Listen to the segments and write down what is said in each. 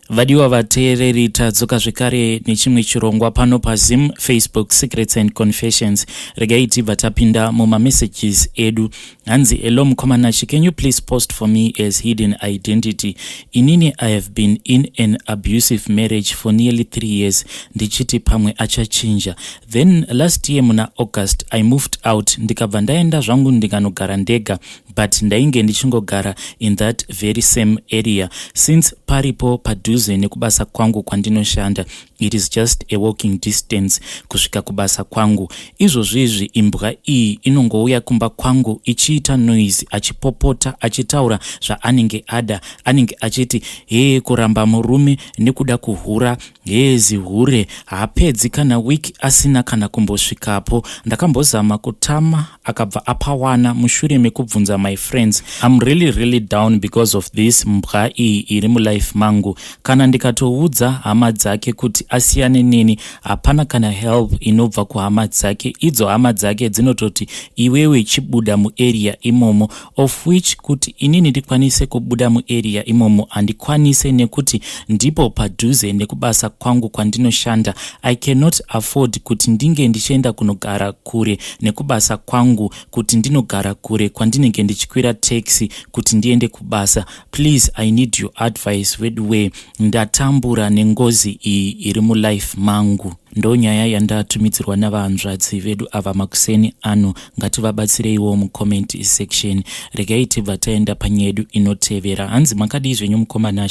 Vadiwa vateereri tadzoka zvekare nechimwe chirongwa pano paZim Facebook Secrets and Confessions. Regai tibva tapinda muma messages edu. Hanzi hello Mukoma, can you please post for me as hidden identity? Inini I have been in an abusive marriage for nearly 3 years. Ndichiti pamwe achachinja. Then last year muna August I moved out. Ndikabva ndaenda zvangu ndikanogara ndega, but ndainge ndichingogara in that very same area. Since paripo padhuze nekubasa kwangu kwandinoshanda, it is just a walking distance kusvika kubasa kwangu. Izvozvizvi imbwa iyi inongouya kumba kwangu ichiita noise, achipopota, achitaura zvaanenge ada. Anenge achiti, he kuramba murume nekuda kuhura, he zihure, haapedzi kana wiki asina kana kumbosvikapo. Ndakambozama kutama akabva apawana mushure mekubvunza my friends. I'm really down because of this mbwa iyi iri mulife mangu. Kana ndikatoudza hama dzake kuti asiyane neni, hapana kana help inobva kuhama dzake. Idzo hama dzake dzinototi iwewe chibuda muarea imomo, of which kuti inini ndikwanise kubuda muarea imomo handikwanise nekuti ndipo padhuze nekubasa kwangu kwandinoshanda. I cannot afford kuti ndinge ndichienda kunogara kure nekubasa kwangu, kuti ndinogara kure kwandinenge ndichikwira taxi kuti ndiende kubasa. Please, I need your advice wedwe. Ndatambura nengozi iyi iri mulife mangu. Ndo nyaya yandatumidzirwa navanzvadzi vedu ava makuseni ano. Ngativabatsireiwo mucomment section. Regai tibva taenda panyedu inotevera. Hanzi makadii zvenyu Mukoma?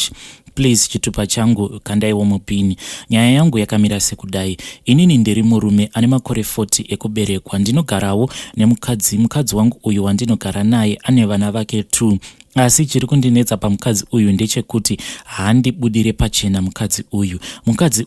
Please chitupa changu kandaiwo mupini. Nyaya yangu yakamira sekudai. Inini ndiri murume ane makore 40 ekuberekwa. Ndinogarawo nemukadzi wangu uyu wandinogara naye ane vana vake 2. Asi chiri kundinetsa pamukadzi uyu ndechekuti handibudire pachena mukadzi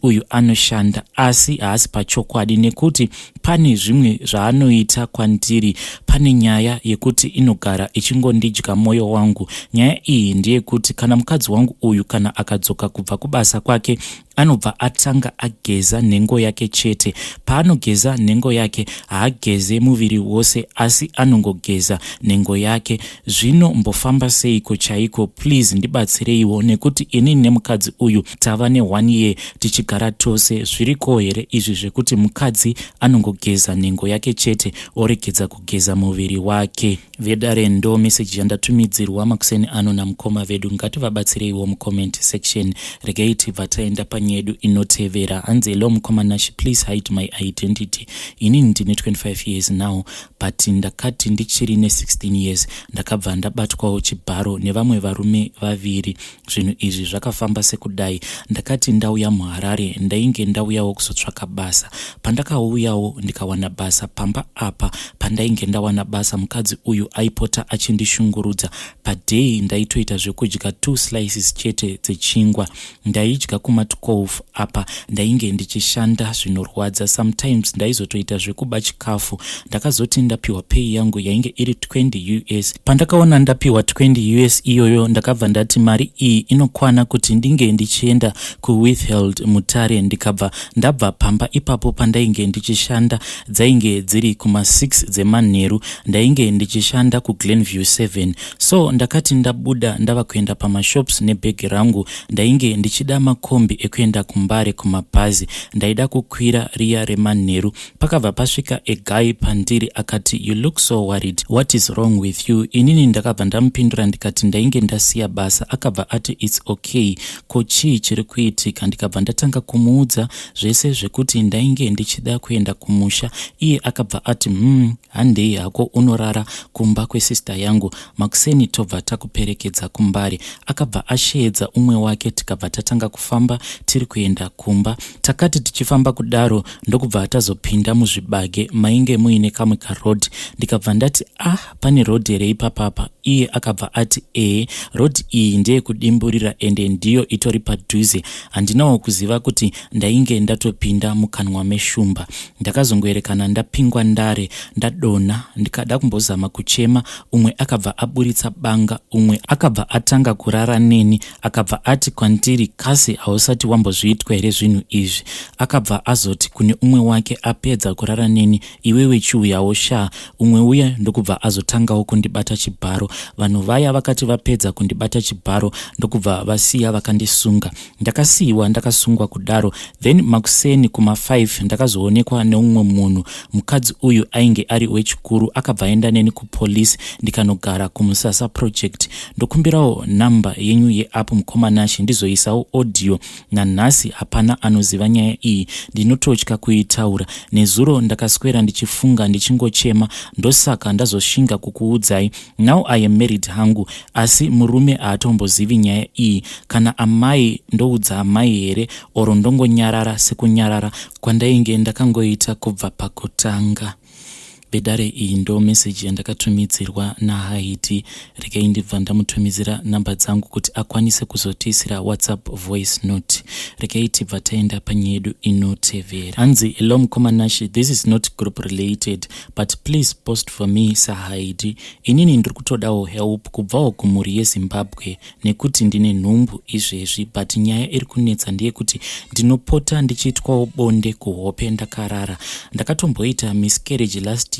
uyu anoshanda, asi haasi pachokwadi, nekuti pane zvimwe zvaanoita kwandiri. Pane nyaya yekuti inogara ichingondidya moyo wangu. Nyaya iyi ndeyekuti kana mukadzi wangu uyu kana akadzoka kubva kubasa kwake, anobva atanga ageza nhengo yake chete. Paanogeza nhengo yake haageze muviri wose, asi anongogeza nhengo yake. Zvino mbofamba seiko chaiko? Please ndibatsireiwo, nekuti inini nemukadzi uyu tava ne1 year tichigara tose. Zviriko here izvi zvekuti mukadzi anongogeza nhengo yake chete oregedza kugeza muviri wake? Vedare ndo message yandatumidzirwa makuseni ano naMukoma vedu. Ngativabatsireiwo mucomment section. Regai tibva taenda panyedu inotevera. Hanzi hello Mukoma, please hide my identity. Inini ndine 25 years now, but ndakati ndichiri ne16 years ndakabva ndabatwawo chibharo nevamwe varume vaviri. Zvinhu izvi zvakafamba sekudai. Ndakati ndauya muHarare ndainge ndauyawo kuzotsvaka basa. Pandakauyawo ndikawana basa pamba apa. Pandainge ndawana basa, mukadzi uyu aipota achindishungurudza. Padei ndaitoita zvekudya 2 slices chete dzechingwa. Ndaidya kuma 12 apa. Ndainge ndichishanda zvinorwadza. Sometimes ndaizotoita zvekuba chikafu. Ndakazoti ndapiwa pay yangu yainge iri $20. Pandakaona ndapiwa $20 iyoyo, ndakabva ndati mari iyi inokwana kuti ndinge ndichienda kuWithheld Mutare. Ndikabva ndabva pamba ipapo. Pandainge ndichishanda dzainge dziri kuma 6 dzemanheru. Ndainge ndichishanda kuGlenview 7. So ndakati ndabuda ndava kuenda pamashops nebhegi rangu. Ndainge ndichida makombi ekuenda kuMbare kumabhazi. Ndaida kukwira riya remanheru. Pakabva pasvika a guy pandiri akati, you look so worried, what is wrong with you? Inini ndakabva ndamupindura ndikati ndainge ndasiya basa. Akabva ati it's okay, ko chii chiri kuitika? Ndikabva ndatanga kumuudza zvese zvekuti ndainge ndichida kuenda kumusha. Iye akabva ati handei hako unorara kumba kwesister yangu, makuseni tobva takuperekedza kuMbare. Akabva asheedza umwe wake, tikabva tatanga kufamba tiri kuenda kumba. Takati tichifamba kudaro ndokubva tazopinda muzvibage mainge muine kamwe karoad. Ndikabva ndati pane road here ipapapa. Iye akabva ati road iyi ndeye kudimburira ende ndiyo itori padhuze. Handinawo kuziva kuti ndainge ndatopinda mukanwa meshumba. Ndakazongoerekana ndapingwa ndare, ndadona, ndikada kumbozama kuchema. Umwe akabva aburitsa banga, umwe akabva atanga kurara neni. Akabva ati kwandiri, kasi hausati wakambozviitwa here zvinhu izvi. Akabva azoti kune umwe wake, apedza kurara neni iwewe chiuyawo sha. Umwe uya ndokubva azotangawo kundibata chibharo. Vanhu vaya vakati vapedza kundibata chibharo ndokubva vasiya vakandisunga. Ndakasiyiwa ndakasungwa kudaro. Then makuseni kuma5 ndakazoonekwa neumwe munhu. Mukadzi uyu ainge ari wechikuru, akabva aenda neni kupolisi ndikanogara kumusasa project. Ndokumbirawo namba yenyu yeapo mukomanashi ndizoisawo audio. Nanhasi hapana anoziva nyaya iyi, ndinototya kuitaura. Nezuro ndakaswera ndichifunga ndichingochema, ndosaka ndazoshinga kukuudzai. Now I am married hangu, asi murume haatombozivi nyaya iyi. Kana amai ndoudza amai here, oro ndongonyarara sekunyarara kwandainge ndakangoita kubva pakutanga. Bedare iyi ndo message yandakatumidzirwa naHaiti. Regai ndibva ndamutumidzira namba dzangu kuti akwanise kuzotisira WhatsApp voice note. Regai tibva taenda panyedu inotevera. Hanzi, hello Mukomanashi, this is not group related, but please post for me saHaiti. Inini ndiri kutodawo help kubvawo kumhuri yeZimbabwe nekuti ndine nhumbu izvezvi, but nyaya iri kunetsa ndiye kuti ndinopota ndichiitwawo bonde kuhope ndakarara. Ndakatomboita miscarriage last year.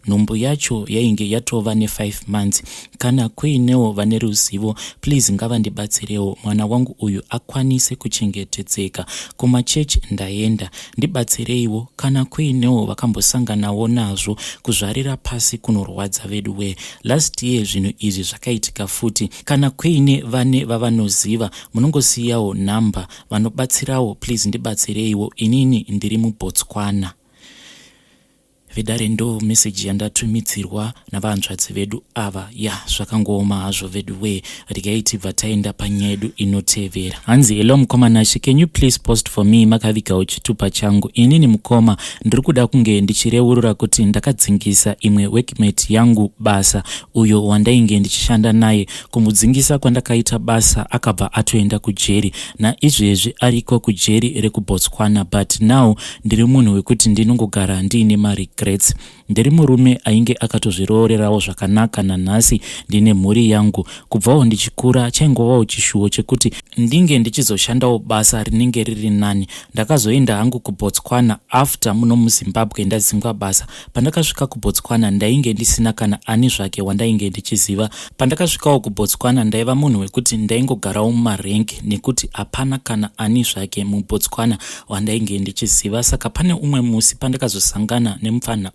Nhumbu yacho yainge yatova ne5 months. Kana kuinewo vane ruzivo, please ngavandibatsirewo mwana wangu uyu akwanise kuchengetedzeka. Kumachechi ndaenda, ndibatsireiwo. Kana kuinewo vakambosanganawo nazvo, kuzvarira pasi kunorwadza vedu we. Last year zvinhu izvi zvakaitika futi. Kana kuine vane vavanoziva, munongosiyawo namba vanobatsirawo, please ndibatsireiwo. Inini ndiri muBotswana. Vedare ndo message yandatumidzirwa navanzvadzi vedu ava. Zvakangooma hazvo vedu we. Regai tibva taenda panyedu inotevera. Hanzi, hello Mukomanashi, can you please post for me makavigawo chitupa changu. Inini Mukoma ndiri kuda kunge ndichireurura kuti ndakadzingisa imwe workmate yangu Basa, uyo wandainge ndichishanda naye. Kumudzingisa kwandakaita Basa akabva atoenda kujeri, naizvezvi ariko kujeri rekuBotswana, but now ndiri munhu wekuti ndinongogara ndiine maregrets. Ndiri murume ainge akatozviroorerawo zvakanaka. Nanhasi ndine mhuri yangu. Kubvawo ndichikura chaingovawo chishuwo chekuti ndinge ndichizoshandawo basa rinenge riri nani. Ndakazoenda hangu kuBotswana after muno muZimbabwe ndadzingwa basa. Pandakasvika kuBotswana ndainge ndisina kana ani zvake wandainge ndichiziva. Pandakasvikawo kuBotswana ndaiva munhu wekuti ndaingogarawo mumarengi nekuti hapana kana ani zvake muBotswana wandainge ndichiziva. Saka pane umwe musi pandakazosangana nemufana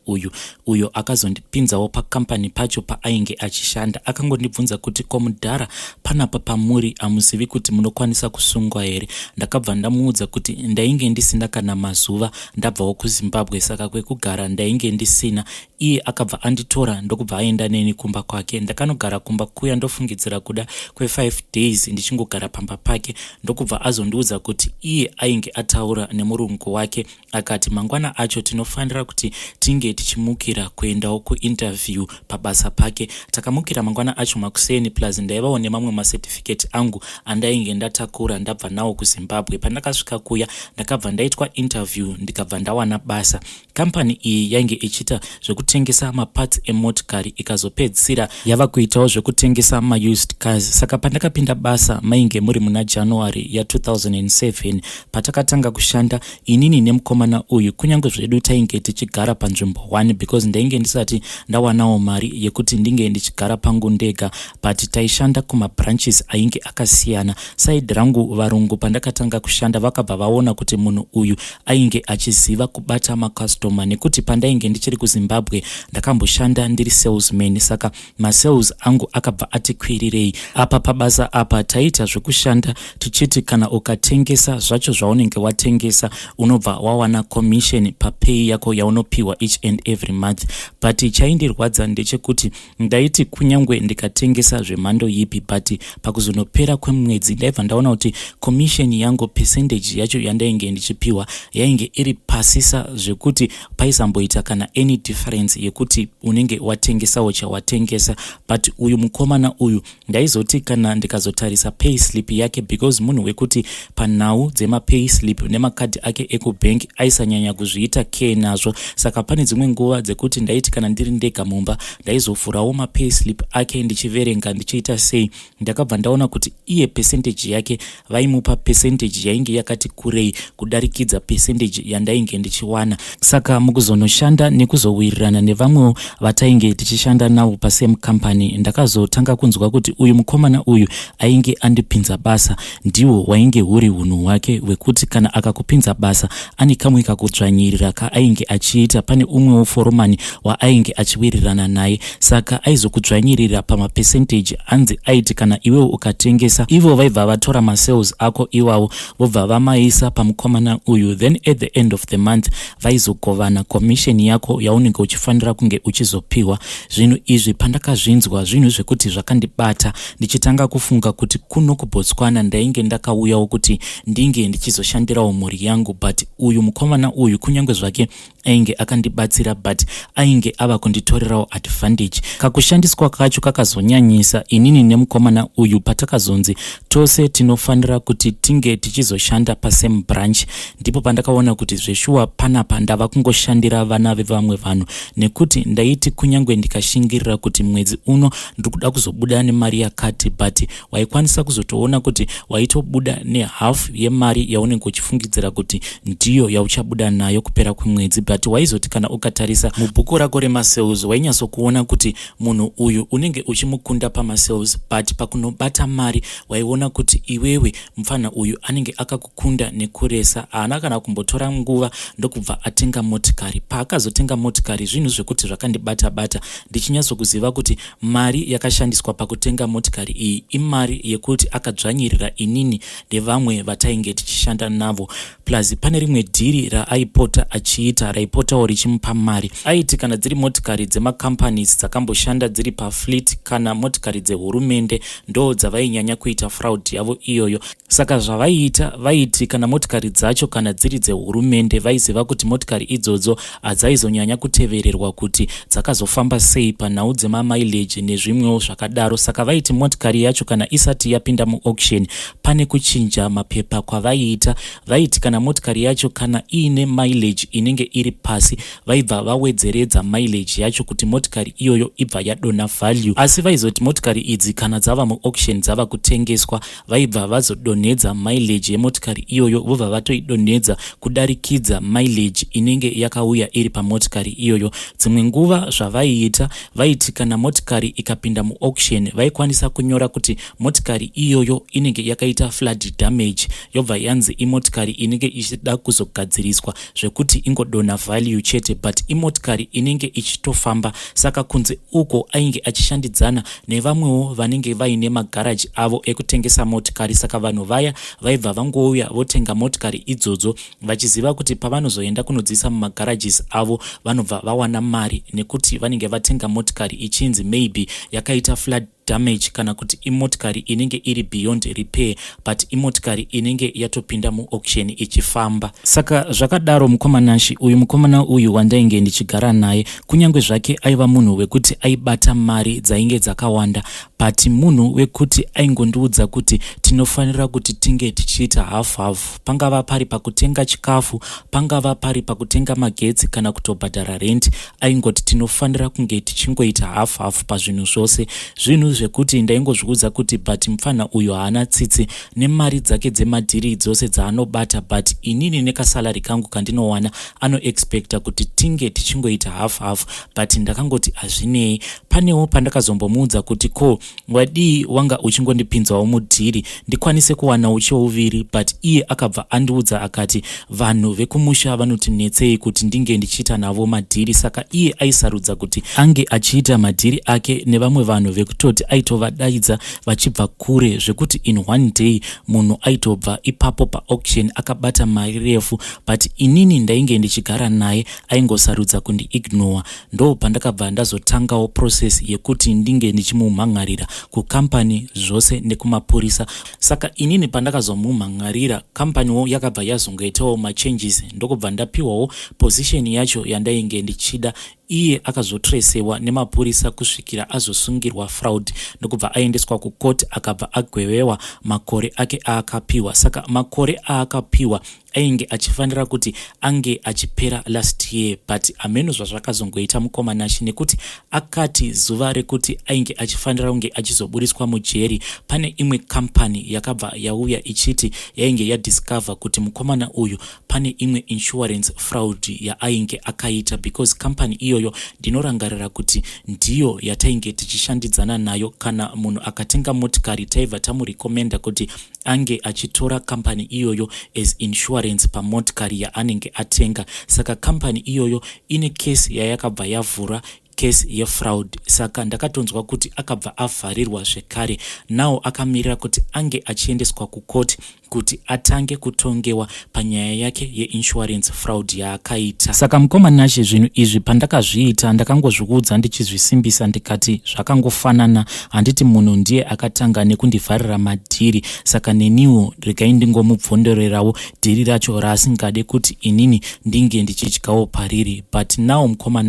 uyo akazondipinzawo pakampani pacho paainge achishanda. Akangondibvunza kuti komudhara panapa pamuri amuzivi kuti munokwanisa kusungwa here. Ndakabva ndamuudza kuti ndainge ndisina kana mazuva ndabvawo kuZimbabwe, saka kwekugara ndainge ndisina. Iye akabva anditora ndokubva aenda neni kumba kwake. Ndakanogara kumba kuya ndofungidzira kuda kwe5 days ndichingogara pamba pake. Ndokubva azondiudza kuti iye ainge ataura nemurungu wake, akati mangwana acho tinofanira kuti tinge tichimukira kuendawo kuinterview pabasa pake. Takamukira mangwana acho makuseni, plus ndaivawo nemamwe macertificate angu andainge ndatakura ndabva nawo kuZimbabwe. Pandakasvika kuya ndakabva ndaitwa interview ndikabva ndawana basa. Kampani iyi yainge ichita zvekutengesa maparts emotikari ikazopedzisira yava kuitawo zvekutengesa maused cars. Saka pandakapinda basa mainge muri muna January ya2007 patakatanga kushanda inini nemukomana uyu. Kunyange zvedu tainge tichigara panzvimbo 1 because ndainge ndisati ndawanawo mari yekuti ndinge ndichigara pangu ndega, but taishanda kumabranches ainge akasiyana. Side rangu varungu pandakatanga kushanda vakabva vaona kuti munhu uyu ainge achiziva kubata makastoma, nekuti pandainge ndichiri kuZimbabwe ndakamboshanda ndiri salesman. Saka masales angu akabva ati kwirirei. Apa pabasa apa taita zvekushanda tichiti kana ukatengesa zvacho zvaunenge watengesa unobva wawana commission papay yako yaunopiwa each and every month. But chaindirwadza ndechekuti ndaiti kunyangwe ndikatengesa zvemhando yipi, but pakuzonopera kwemwedzi ndaibva ndaona kuti commission yangu percentage yacho yandainge ndichipiwa yainge iri pasisa zvekuti paisamboita kana any difference yekuti unenge watengesawo chawatengesa. But uyu mukomana uyu ndaizoti kana ndikazotarisa payslip yake, because munhu wekuti panhau dzema payslip nemakadhi ake ekubank aisanyanya kuzviita ke nazvo. Saka pane dzimwe nguva dzekuti ndaiti kana ndiri ndega mumba ndaizofurawo mapayslip ake ndichiverenga ndichiita sei, ndakabva ndaona kuti iye percentage yake vaimupa percentage yainge yakati kurei kudarikidza percentage yandainge ndichiwana. Saka mukuzonoshanda nekuzowirirana nevamwewo vatainge tichishanda navo pasame company, ndakazotanga kunzwa kuti uyu mukomana uyu ainge andipinza basa ndiwo wainge huri hunhu hwake hwekuti kana akakupinza basa ane kamwe kakudzvanyirira kaainge achiita. Pane umwewo foromani waainge achiwirirana naye, saka aizokudzvanyirira pamapercentage anzi aiti kana iwewo ukatengesa ivo vaibva vatora masales ako iwawo vobva vamaisa pamukomana uyu, then at the end of the month vaizogovana commission yako yaunenge uchifanira kunge uchizopiwa. Zvinhu izvi pandakazvinzwa zvinhu zvekuti zvakandibata, ndichitanga kufunga kuti kuno kuBotswana ndainge ndakauyawo kuti ndinge ndichizoshandirawo mhuri yangu, but uyu mukomana uyu kunyange zvake ainge akandibatsira but ainge ava kunditorerawo advantage. Kakushandiswa kacho kakazonyanyisa inini nemukomana uyu patakazonzi tose tinofanira kuti tinge tichizoshanda pasame branch. Ndipo pandakaona kuti zveshuwa panapa ndava kungoshandira vana vevamwe vanhu, nekuti ndaiti kunyange ndikashingirira kuti mwedzi uno ndikuda kuzobuda nemari yakati, but waikwanisa kuzotoona kuti waitobuda nehalf yemari yaunenge uchifungidzira kuti ndiyo yauchabuda nayo kupera kwemwedzi. But waizoti kana ukatarisa mubhuku rako remasales wainyatsokuona kuti munhu uyu unenge uchimukunda pamasales, but pakunobata mari waiona kuti iwewe mufana uyu anenge akakukunda nekuresa. Haana kana kumbotora nguva ndokubva atenga motikari. Paakazotenga motikari zvinhu zvekuti zvakandibata-bata, ndichinyatsokuziva kuti mari yakashandiswa pakutenga motikari iyi imari yekuti akadzvanyirira inini nevamwe vatainge tichishanda navo. Plus pane rimwe dhiri raaipota achiita raipotawo richimupa mari. Aiti kana dziri motikari dzemacompanies dzakamboshanda dziri pafleet kana motikari dzehurumende ndo dzavainyanya kuita fraud yavo iyoyo. Saka zvavaiita vaiti kana motikari dzacho kana dziri dzehurumende vaiziva kuti motikari idzodzo hadzaizonyanya kutevererwa kuti dzakazofamba sei panhau dzemamileage nezvimwewo zvakadaro. Saka vaiti motikari yacho kana isati yapinda muauction pane kuchinja mapepa kwavaiita. Vaiti kana motikari yacho kana iine mileage inenge iri pasi vaibva vawedzeredza mileage yacho kuti motikari iyoyo ibva yadona value. Asi vaizoti motikari idzi kana dzava muauction dzava kutengeswa vaibva vazodonedza mileage yemotikari iyoyo vobva vatoidonedza kudarikidza mileage inenge yakauya iri pamotikari iyoyo. Dzimwe nguva zvavaiita vaiti kana motikari ikapinda muauction vaikwanisa kunyora kuti motikari iyoyo inenge yakaita flood damage, yobva yanzi imotikari inenge ichida kuzogadziriswa zvekuti ingodona value chete, but imotikari inenge ichitofamba. Saka kunze uko ainge achishandidzana nevamwewo vanenge vaine magaraji avo ekutengesa motikari. Saka vanhu vaya vaibva vangouya votenga motikari idzodzo vachiziva kuti pavanozoenda kunodzisa mumagarages avo vanobva vawana mari, nekuti vanenge vatenga motikari ichinzi maybe yakaita flood damage kana kuti imotikari inenge iri beyond repair, but imotikari inenge yatopinda muauction ichifamba. Saka zvakadaro mukomanashi uyu mukomana uyu wandainge ndichigara naye kunyange zvake aiva munhu wekuti aibata mari dzainge dzakawanda, but munhu wekuti aingondiudza kuti tinofanira kuti tinge tichiita half-half, pangava pari pakutenga chikafu, pangava pari pakutenga magetsi kana kutobhadhara rent, aingoti tinofanira kunge tichingoita half-half pazvinhu zvose. Zvinhu zvekuti ndaingozviudza kuti but mufana uyu haana tsitsi nemari dzake dzemadhiri dzose dzaanobata, but inini nekasalari kangu kandinowana anoexpecta kuti tinge tichingoita half-half, but ndakangoti hazvinei. Panewo pandakazombomuudza kuti ko wadii wanga uchingondipinzawo mudhiri ndikwanise kuwana uchiuviri, but iye akabva andiudza akati vanhu vekumusha vanotinetsei kuti ndinge ndichiita navo madhiri. Saka iye aisarudza kuti ange achiita madhiri ake nevamwe vanhu vekutoti kuti aitovadaidza vachibva kure zvekuti in one day munhu aitobva ipapo paauction akabata mari refu, but inini ndainge ndichigara naye aingosarudza kundiignore. Ndo pandakabva ndazotangawo process yekuti ndinge ndichimumhangarira kukampani zvose nekumapurisa. Saka inini pandakazomumhangarira, kampaniwo yakabva yazongoitawo machanges, ndokubva ndapiwawo position yacho yandainge ndichida. Iye akazotracewa nemapurisa kusvikira azosungirwa fraud, ndokubva aendeswa kucourt akabva agwevewa makore ake aakapiwa. Saka makore aakapiwa ainge achifanira kuti ange achipera last year, but ameno zvazvakazongoita Mukoma nekuti akati zuva rekuti ainge achifanira kunge achizobudiswa mujeri, pane imwe kampani yakabva yauya ichiti yainge yadiscover kuti Mukoma uyu pane imwe insurance fraud yaainge akaita, because kampani iyoyo ndinorangarira kuti ndiyo yatainge tichishandidzana nayo. Kana munhu akatenga motikari taibva tamurekomenda kuti ange achitora kampani iyoyo as insurance pamotikari yaanenge atenga. Saka kampani iyoyo ine case yayakabva yavhura, case yefraud. Saka ndakatonzwa kuti akabva avharirwa zvekare, nawo akamirira kuti ange achiendeswa kucourt kuti atange kutongewa panyaya yake yeinsurance fraud yaakaita. Saka Mukoma zvinhu izvi pandakazviita ndakangozviudza ndichizvisimbisa ndikati zvakangofanana, handiti munhu ndiye akatanga nekundivharira madhiri. Saka neniwo regai ndingomubvondorerawo dhiri racho raasingade kuti inini ndinge ndichidyawo pariri. But now Mukoma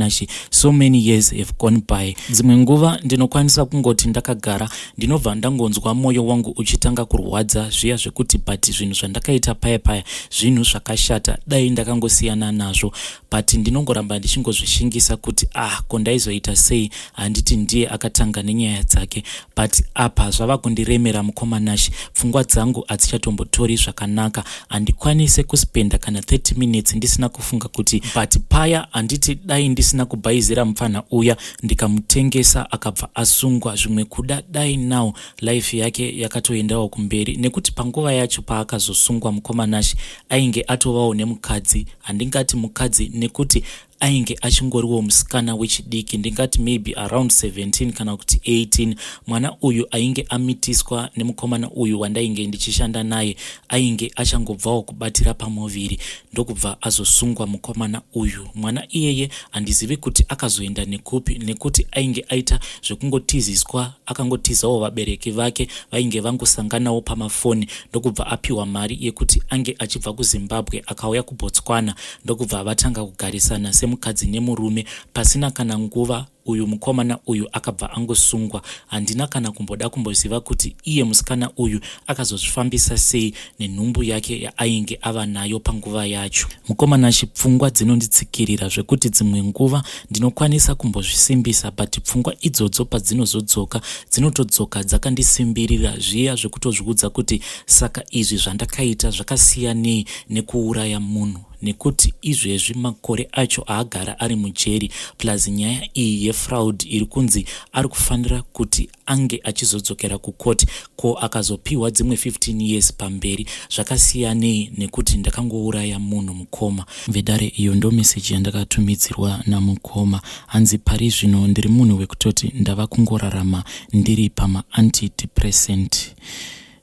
so many years have gone by. Dzimwe nguva ndinokwanisa kungoti ndakagara ndinobva ndangonzwa mwoyo wangu uchitanga kurwadza zviya zvekuti but zvinhu zvandakaita paya zvinhu zvakashata, dai ndakangosiyana nazvo. But ndinongoramba ndichingozvishingisa kuti kondaizoita sei, handiti ndiye akatanga nenyaya dzake. But apa zvava kundiremera Mukoma pfungwa dzangu hadzichatombotori zvakanaka. Handikwanise kuspenda kana 30 minutes ndisina kufunga kuti but paya handiti dai ndisina kubhaizira mufana uya ndikamutengesa akabva asungwa zvimwe kuda, dai now life yake yakatoendawo kumberi. Nekuti panguva yacho paakazosungwa Mukoma ainge atovawo nemukadzi, handingati mukadzi nekuti ainge achingoriwo musikana wechidiki, ndingati maybe around 17 kana kuti 18. Mwana uyu ainge amitiswa neMukoma uyu wandainge ndichishanda naye, ainge achangobvawo kubatira pamuviri, ndokubva azosungwa Mukoma uyu. Mwana iyeye handizivi kuti akazoenda nekupi, nekuti ainge aita zvekungotiziswa, akangotizawo vabereki vake vainge vangosanganawo pamafoni, ndokubva apiwa mari yekuti ange achibva kuZimbabwe akauya kuBotswana, ndokubva vatanga kugarisana semukadzi nemurume pasina kana nguva. Uyu Mukoma uyu akabva angosungwa. Handina kana kumboda kumboziva kuti iye musikana uyu akazozvifambisa sei nenhumbu yake yaainge ava nayo panguva yacho. Mukoma pfungwa dzinonditsikirira zvekuti dzimwe nguva ndinokwanisa kumbozvisimbisa, but pfungwa idzodzo padzinozodzoka dzinotodzoka dzakandisimbirira zviya zvekutozviudza kuti saka izvi zvandakaita zvakasiyanei nekuuraya munhu, nekuti izvezvi makore acho aagara ari mujeri, plus nyaya iyi yefraud iri kunzi ari kufanira kuti ange achizodzokera kucourt, ko akazopiwa dzimwe 15 years pamberi. Zvakasiyanei nekuti ndakangouraya munhu Mukoma. Vedare, iyo ndo meseji yandakatumidzirwa naMukoma. Hanzi pari zvino ndiri munhu wekutoti ndava kungorarama ndiri pama antidepressant.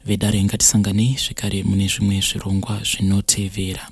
Vedare, ngatisanganei zvekare mune zvimwe zvirongwa zvinotevera.